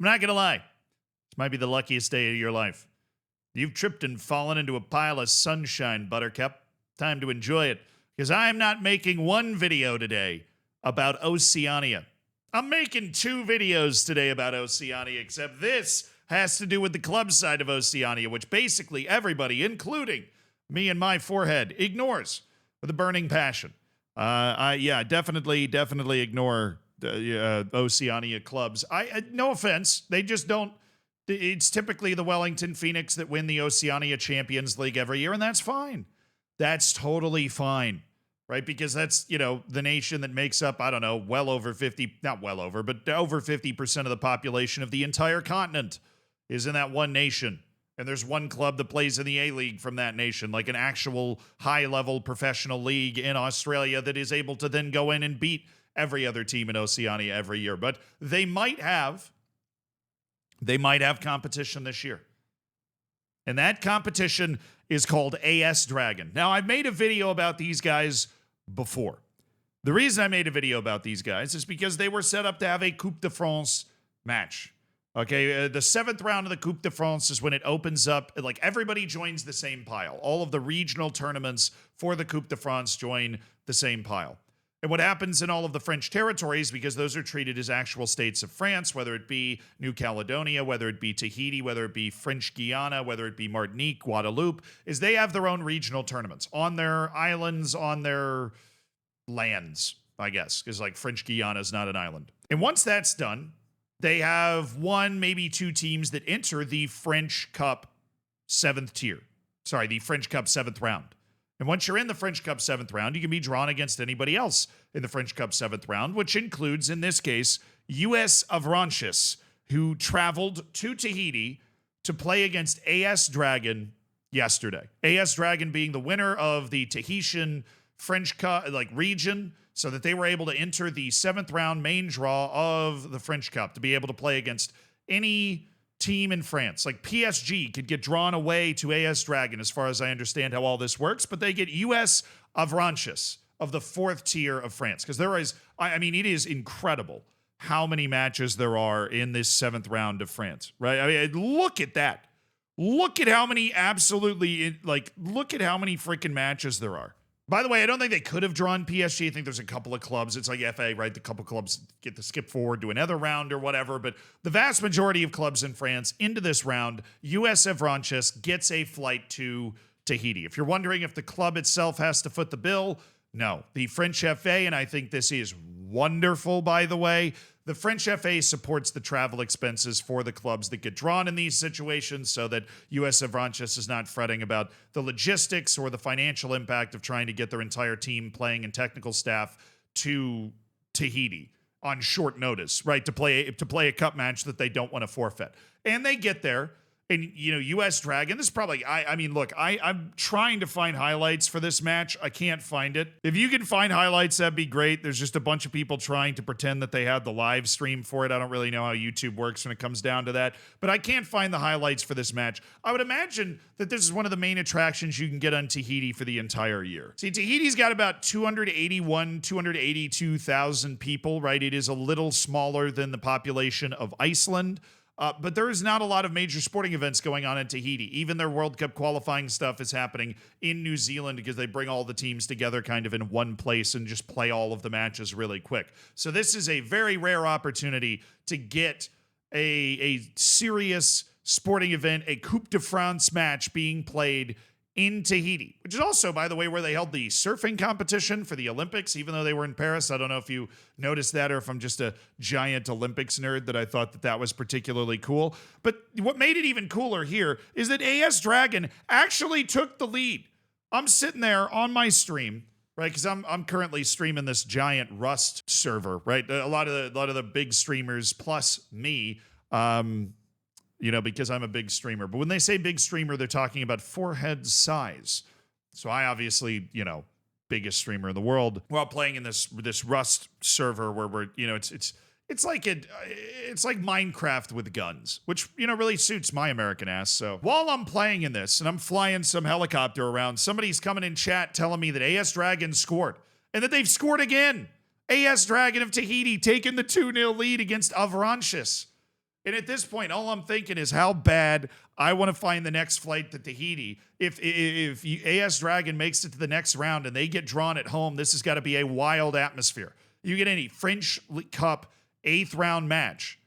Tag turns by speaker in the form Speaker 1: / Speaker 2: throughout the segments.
Speaker 1: I'm not going to lie. This might be the luckiest day of your life. You've tripped and fallen into a pile of sunshine, Buttercup. Time to enjoy it, because I am not making one video today about Oceania. I'm making 2 videos today about Oceania, except this has to do with the club side of Oceania, which basically everybody, including me and my forehead, ignores with a burning passion. Definitely ignore Oceania clubs. No offense, they just don't. It's typically the Wellington Phoenix that win the Oceania Champions League every year, and that's fine. That's totally fine, right? Because that's, the nation that makes up, I don't know, over 50% of the population of the entire continent is in that one nation. And there's one club that plays in the A-League from that nation, like an actual high-level professional league in Australia that is able to then go in and beat every other team in Oceania every year. But they might have competition this year. And that competition is called AS Dragon. Now, I've made a video about these guys before. The reason I made a video about these guys is because they were set up to have a Coup de France match. Okay, the 7th round of the Coup de France is when it opens up, like everybody joins the same pile. All of the regional tournaments for the Coup de France join the same pile. And what happens in all of the French territories, because those are treated as actual states of France, whether it be New Caledonia, whether it be Tahiti, whether it be French Guiana, whether it be Martinique, Guadeloupe, is they have their own regional tournaments on their islands, on their lands, I guess, because like French Guiana is not an island. And once that's done, they have 1, maybe 2 teams that enter the French Cup 7th tier. Sorry, the French Cup 7th round. And once you're in the French Cup 7th round, you can be drawn against anybody else in the French Cup 7th round, which includes, in this case, US Avranches, who traveled to Tahiti to play against AS Dragon yesterday. AS Dragon being the winner of the Tahitian French Cup region, so that they were able to enter the 7th round main draw of the French Cup to be able to play against any team in France. Like PSG could get drawn away to AS Dragon, as far as I understand how all this works, but they get US Avranches of the 4th tier of France. Because there is, it is incredible how many matches there are in this 7th round of France, right? Look at that. Look at how many look at how many freaking matches there are. By the way, I don't think they could have drawn PSG. I think there's a couple of clubs. It's like FA, right? The couple clubs get to skip forward to another round or whatever. But the vast majority of clubs in France into this round, US Avranches gets a flight to Tahiti. If you're wondering if the club itself has to foot the bill, no. The French FA, and I think this is wonderful, by the way, the French FA supports the travel expenses for the clubs that get drawn in these situations so that US Avranches is not fretting about the logistics or the financial impact of trying to get their entire team, playing and technical staff to Tahiti on short notice, right? To play a cup match that they don't want to forfeit. And they get there. And, US Dragon, this is probably, I'm trying to find highlights for this match. I can't find it. If you can find highlights, that'd be great. There's just a bunch of people trying to pretend that they had the live stream for it. I don't really know how YouTube works when it comes down to that. But I can't find the highlights for this match. I would imagine that this is one of the main attractions you can get on Tahiti for the entire year. See, Tahiti's got about 282,000 people, right? It is a little smaller than the population of Iceland. But there is not a lot of major sporting events going on in Tahiti. Even their World Cup qualifying stuff is happening in New Zealand because they bring all the teams together kind of in one place and just play all of the matches really quick. So this is a very rare opportunity to get a serious sporting event, a Coupe de France match being played in Tahiti, which is also, by the way, where they held the surfing competition for the Olympics, even though they were in Paris. I don't know if you noticed that or if I'm just a giant Olympics nerd that I thought that was particularly cool. But what made it even cooler here is that AS Dragon actually took the lead. I'm sitting there on my stream, right? Because I'm currently streaming this giant Rust server, right? A lot of the big streamers plus me, because I'm a big streamer. But when they say big streamer, they're talking about forehead size. So I obviously, biggest streamer in the world, while playing in this Rust server where we're, it's like Minecraft with guns, which, really suits my American ass. So while I'm playing in this and I'm flying some helicopter around, somebody's coming in chat telling me that AS Dragon scored and that they've scored again. AS Dragon of Tahiti taking the 2-0 lead against Avranches. And at this point, all I'm thinking is how bad I want to find the next flight to Tahiti. If AS Dragon makes it to the next round and they get drawn at home, this has got to be a wild atmosphere. You get any French Cup 8th round match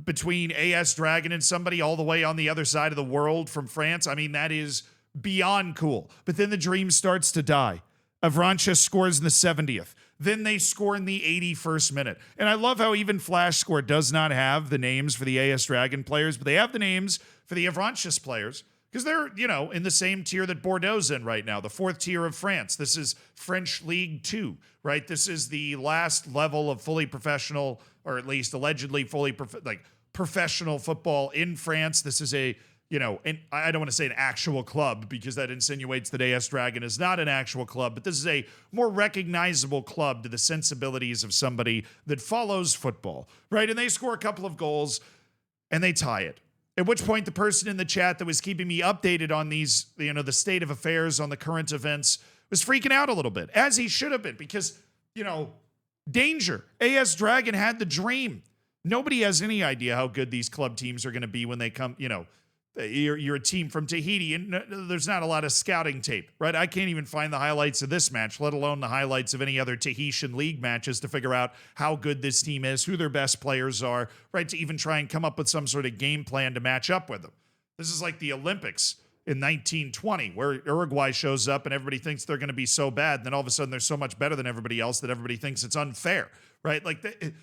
Speaker 1: between AS Dragon and somebody all the way on the other side of the world from France. I mean, that is beyond cool. But then the dream starts to die. Avranches scores in the 70th. Then they score in the 81st minute. And I love how even Flash Score does not have the names for the AS Dragon players, but they have the names for the Avranches players because they're, in the same tier that Bordeaux's in right now, the 4th tier of France. This is French League 2, right? This is the last level of fully professional, or at least allegedly fully professional football in France. This is and I don't want to say an actual club because that insinuates that AS Dragon is not an actual club, but this is a more recognizable club to the sensibilities of somebody that follows football, right? And they score a couple of goals and they tie it. At which point the person in the chat that was keeping me updated on these, the state of affairs on the current events was freaking out a little bit, as he should have been, because, danger. AS Dragon had the dream. Nobody has any idea how good these club teams are going to be when they come, you're a team from Tahiti, and there's not a lot of scouting tape, right? I can't even find the highlights of this match, let alone the highlights of any other Tahitian league matches to figure out how good this team is, who their best players are, right? To even try and come up with some sort of game plan to match up with them. This is like the Olympics in 1920, where Uruguay shows up and everybody thinks they're going to be so bad, and then all of a sudden they're so much better than everybody else that everybody thinks it's unfair, right? Like the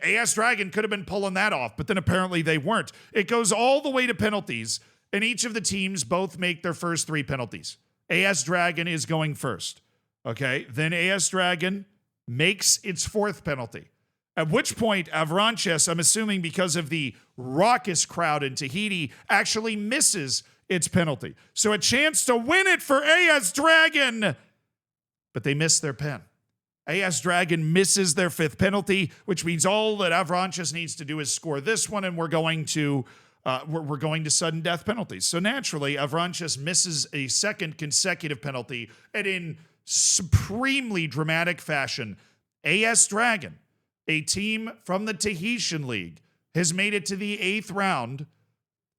Speaker 1: AS Dragon could have been pulling that off, but then apparently they weren't. It goes all the way to penalties, and each of the teams both make their first 3 penalties. AS Dragon is going first. Okay, then AS Dragon makes its 4th penalty. At which point, Avranches, I'm assuming because of the raucous crowd in Tahiti, actually misses its penalty. So a chance to win it for AS Dragon, but they miss their pen. AS Dragon misses their 5th penalty, which means all that Avranches needs to do is score this one, and we're going to sudden death penalties. So naturally, Avranches misses a 2nd consecutive penalty, and in supremely dramatic fashion, AS Dragon, a team from the Tahitian League, has made it to the 8th round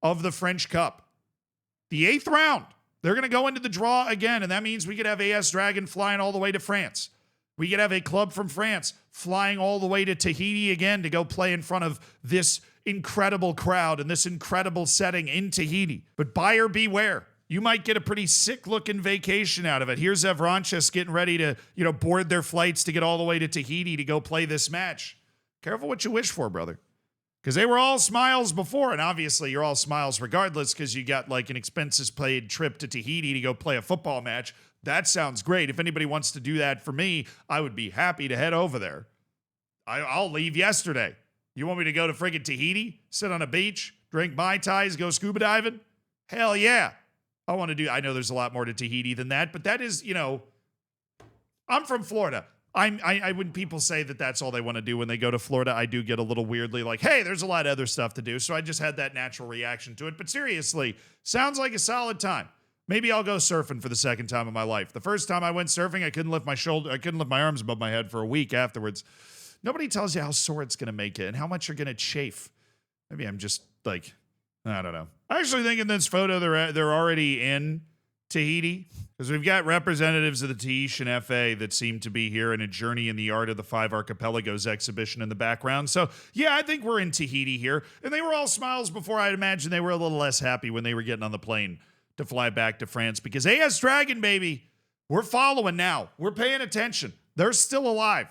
Speaker 1: of the French Cup. The 8th round. They're going to go into the draw again, and that means we could have AS Dragon flying all the way to France. We could have a club from France flying all the way to Tahiti again to go play in front of this incredible crowd and this incredible setting in Tahiti. But buyer beware. You might get a pretty sick-looking vacation out of it. Here's Avranches getting ready to, board their flights to get all the way to Tahiti to go play this match. Careful what you wish for, brother. Because they were all smiles before, and obviously you're all smiles regardless because you got like an expenses-paid trip to Tahiti to go play a football match. That sounds great. If anybody wants to do that for me, I would be happy to head over there. I'll leave yesterday. You want me to go to friggin' Tahiti? Sit on a beach? Drink Mai Tais? Go scuba diving? Hell yeah. I know there's a lot more to Tahiti than that, but that is, I'm from Florida. When people say that that's all they want to do when they go to Florida, I do get a little weirdly like, hey, there's a lot of other stuff to do. So I just had that natural reaction to it. But seriously, sounds like a solid time. Maybe I'll go surfing for the 2nd time in my life. The first time I went surfing, I couldn't lift my arms above my head for a week afterwards. Nobody tells you how sore it's going to make it and how much you're going to chafe. Maybe I'm just like, I don't know. I actually think in this photo they're already in Tahiti because we've got representatives of the Tahitian FA that seem to be here in a Journey in the Art of the 5 Archipelagos exhibition in the background. So yeah, I think we're in Tahiti here. And they were all smiles before. I'd imagine they were a little less happy when they were getting on the plane to fly back to France because AS Dragon, baby, we're following now. We're paying attention. They're still alive.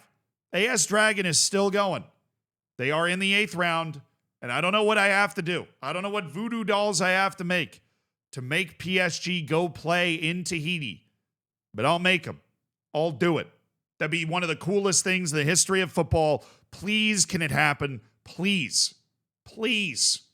Speaker 1: AS Dragon is still going. They are in the 8th round, and I don't know what I have to do. I don't know what voodoo dolls I have to make PSG go play in Tahiti, but I'll make them. I'll do it. That'd be one of the coolest things in the history of football. Please, can it happen? Please. Please.